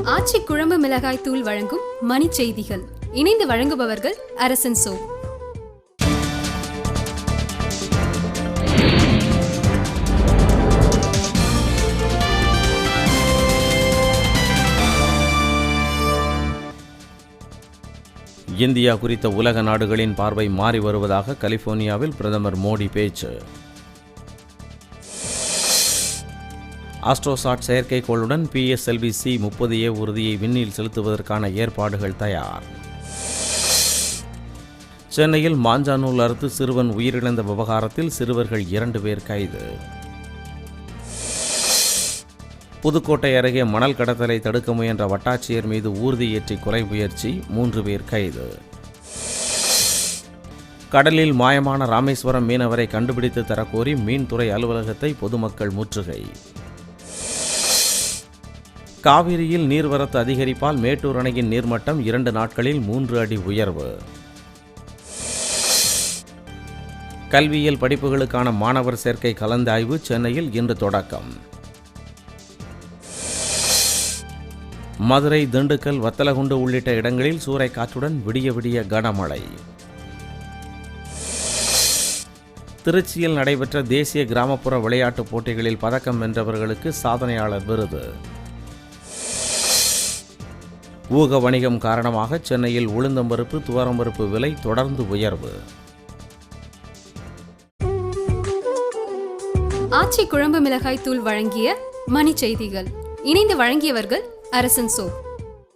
ஆச்சி குழம்பு மிளகாய் தூள் வழங்கும் மணி செய்திகள். இணைந்து வழங்குபவர்கள் அரசன் சோ. இந்தியா குறித்த உலக நாடுகளின் பார்வை மாறி வருவதாக கலிபோர்னியாவில் பிரதமர் மோடி பேச்சு. ஆஸ்ட்ரோசாட் செயற்கைக்கோளுடன் PSLV-C-30A ஊர்தியை விண்ணில் செலுத்துவதற்கான ஏற்பாடுகள் தயார். சென்னையில் மாஞ்சாநூல் அறுத்து சிறுவன் உயிரிழந்த விவகாரத்தில் சிறுவர்கள் 2 பேர் கைது. புதுக்கோட்டை அருகே மணல் கடத்தலை தடுக்க முயன்ற வட்டாட்சியர் மீது ஊர்தி ஏற்றி கொலை முயற்சி, 3 பேர் கைது. கடலில் மாயமான ராமேஸ்வரம் மீனவரை கண்டுபிடித்து தரக்கோரி மீன்துறை அலுவலகத்தை பொதுமக்கள் முற்றுகை. காவிரியில் நீர்வரத்து அதிகரிப்பால் மேட்டூர் அணையின் நீர்மட்டம் 2 நாட்களில் 3 அடி உயர்வு. கல்வியியல் படிப்புகளுக்கான மாணவர் சேர்க்கை கலந்தாய்வு சென்னையில் இன்று தொடக்கம். மதுரை, திண்டுக்கல், வத்தலகுண்டு உள்ளிட்ட இடங்களில் சூறைக்காற்றுடன் விடிய விடிய கனமழை. திருச்சியில் நடைபெற்ற தேசிய கிராமப்புற விளையாட்டுப் போட்டிகளில் பதக்கம் வென்றவர்களுக்கு சாதனையாளர் விருது. ஊக வணிகம் காரணமாக சென்னையில் உளுந்தம்பருப்பு, துவரம்பருப்பு விலை தொடர்ந்து உயர்வு. ஆச்சி குழம்பு மிளகாய் தூள் வழங்கிய மணி செய்திகள். இணைந்து வழங்கியவர்கள் அரசன் சோ.